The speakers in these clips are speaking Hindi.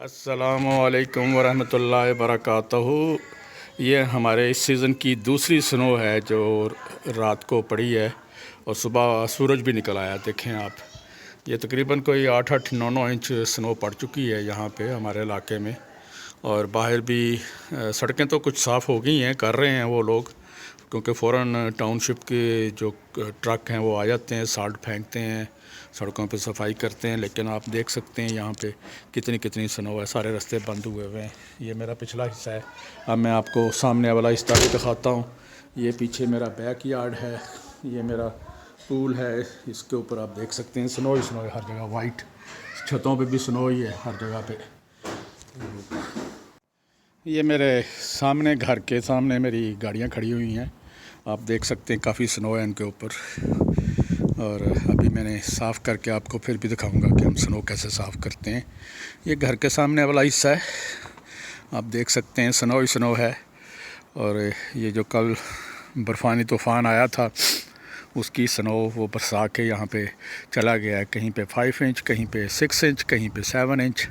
अस्सलामुअलैकुम वरहमतुल्लाहि वबरकातुहू। ये हमारे इस सीज़न की दूसरी स्नो है जो रात को पड़ी है और सुबह सूरज भी निकल आया। देखें आप, ये तकरीबन कोई 8-8, 9-9 इंच स्नो पड़ चुकी है यहाँ पे हमारे इलाके में। और बाहर भी सड़कें तो कुछ साफ़ हो गई हैं, कर रहे हैं वो लोग, क्योंकि फ़ौरन टाउनशिप के जो ट्रक हैं वो आ जाते हैं, साल्ट फेंकते हैं, सड़कों पे सफाई करते हैं। लेकिन आप देख सकते हैं यहाँ पे कितनी कितनी स्नो है, सारे रास्ते बंद हुए हुए हैं। ये मेरा पिछला हिस्सा है। अब मैं आपको सामने वाला हिस्सा भी दिखाता हूँ। ये पीछे मेरा बैक यार्ड है, ये मेरा पूल है, इसके ऊपर आप देख सकते हैं स्नो ही स्नो है हर जगह। वाइट छतों पे भी स्नो ही है हर जगह पे। ये मेरे सामने, घर के सामने मेरी गाड़ियाँ खड़ी हुई हैं, आप देख सकते हैं काफ़ी स्नो है इनके ऊपर। और अभी मैंने साफ़ करके आपको फिर भी दिखाऊंगा कि हम स्नो कैसे साफ़ करते हैं। ये घर के सामने वाला हिस्सा है, आप देख सकते हैं स्नो ही स्नो है। और ये जो कल बर्फ़ानी तूफ़ान आया था उसकी स्नो वो बरसा के यहाँ पे चला गया है। कहीं पे 5 इंच, कहीं पे 6 इंच, कहीं पे 7 इंच,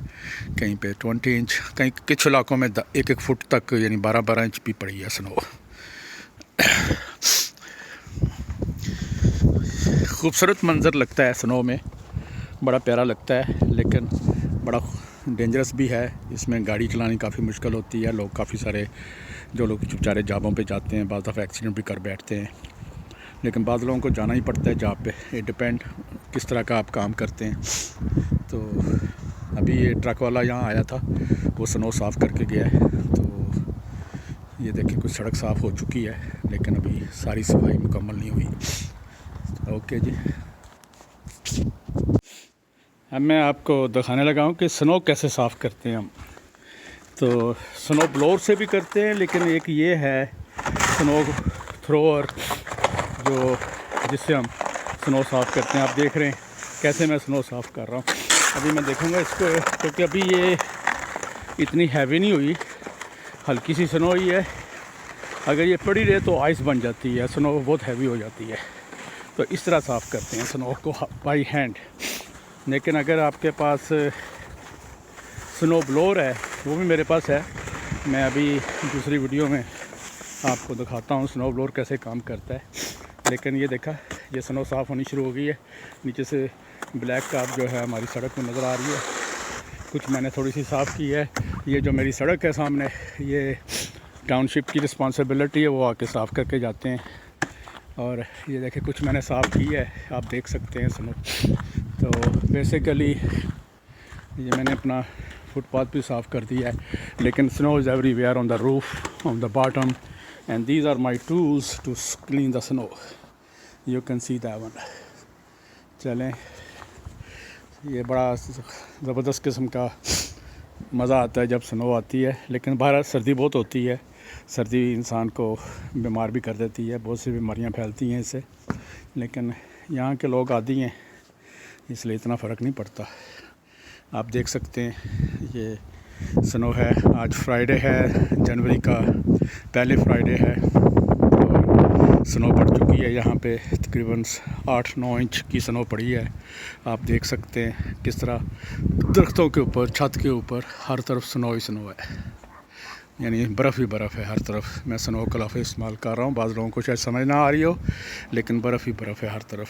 कहीं पे 20 इंच, कहीं कुछ इलाकों में 1-1 फुट तक यानी 12-12 इंच भी पड़ी है स्नो। खूबसूरत मंज़र लगता है स्नो में, बड़ा प्यारा लगता है, लेकिन बड़ा डेंजरस भी है। इसमें गाड़ी चलानी काफ़ी मुश्किल होती है। लोग काफ़ी सारे जो लोग बेचारे जॉबों पे जाते हैं, बाद दफ़ा एक्सीडेंट भी कर बैठते हैं। लेकिन बाद लोगों को जाना ही पड़ता है जॉब पे। ये डिपेंड किस तरह का आप काम करते हैं। तो अभी ये ट्रक वाला यहाँ आया था, वो स्नो साफ़ करके गया है। तो ये देखिए कुछ सड़क साफ़ हो चुकी है, लेकिन अभी सारी सफाई मुकम्मल नहीं हुई। ओके जी, अब मैं आपको दिखाने लगा हूँ कि स्नो कैसे साफ़ करते हैं हम। तो स्नो ब्लोअर से भी करते हैं, लेकिन एक ये है स्नो थ्रोअर जो जिससे हम स्नो साफ़ करते हैं। आप देख रहे हैं कैसे मैं स्नो साफ़ कर रहा हूँ। अभी मैं देखूँगा इसको, क्योंकि अभी ये इतनी हैवी नहीं हुई, हल्की सी स्नो ही है। अगर ये पड़ी रहे तो आइस बन जाती है, स्नो बहुत हैवी हो जाती है। तो इस तरह साफ़ करते हैं स्नो को बाई हैंड। लेकिन अगर आपके पास स्नो ब्लोअर है, वो भी मेरे पास है, मैं अभी दूसरी वीडियो में आपको दिखाता हूँ स्नो ब्लोअर कैसे काम करता है। लेकिन ये देखा, ये स्नो साफ़ होनी शुरू हो गई है। नीचे से ब्लैक कार जो है हमारी सड़क में नज़र आ रही है। कुछ मैंने थोड़ी सी साफ़ की है। ये जो मेरी सड़क है सामने, ये टाउनशिप की रिस्पॉन्सिबिलिटी है, वो आके साफ़ करके जाते हैं। और ये देखिए कुछ मैंने साफ़ की है, आप देख सकते हैं स्नो। तो बेसिकली ये मैंने अपना फुटपाथ भी साफ़ कर दिया है, लेकिन snow is everywhere, on the roof, on the bottom, and these are my tools to clean the snow. You can see that one. चलें, ये बड़ा ज़बरदस्त किस्म का मज़ा आता है जब स्नो आती है। लेकिन बाहर सर्दी बहुत होती है, सर्दी इंसान को बीमार भी कर देती है, बहुत सी बीमारियां फैलती हैं इससे। लेकिन यहाँ के लोग आदी हैं, इसलिए इतना फ़र्क नहीं पड़ता। आप देख सकते हैं ये स्नो है। आज फ्राइडे है, जनवरी का पहले फ्राइडे है, और स्नो पड़ चुकी है यहाँ पे। तकरीबन 8-9 इंच की स्नो पड़ी है। आप देख सकते हैं किस तरह दरख्तों के ऊपर, छत के ऊपर हर तरफ स्नो ही स्नो है, यानी बर्फ़ ही बर्फ़ है हर तरफ। मैं स्नो का लफ्ज़ इस्तेमाल कर रहा हूँ, बाज़ लोगों को शायद समझ ना आ रही हो, लेकिन बर्फ़ ही बर्फ़ है हर तरफ।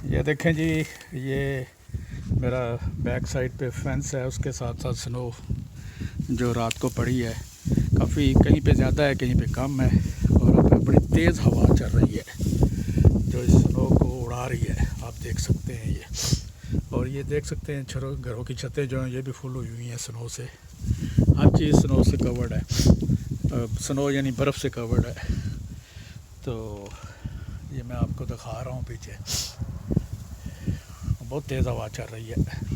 ये देखें जी, ये मेरा बैक साइड पे फेंस है, उसके साथ साथ स्नो जो रात को पड़ी है, काफ़ी कहीं पे ज़्यादा है, कहीं पे कम है। और अब बड़ी तेज़ हवा चल रही है जो इस स्नो को उड़ा रही है, आप देख सकते हैं ये। और ये देख सकते हैं घरों की छतें जो हैं ये भी फुल हुई हुई हैं स्नो से। हर चीज़ स्नो से कवर्ड है, स्नो यानी बर्फ़ से कवर्ड है। तो ये मैं आपको दिखा रहा हूँ, पीछे बहुत तेज़ हवा चल रही है।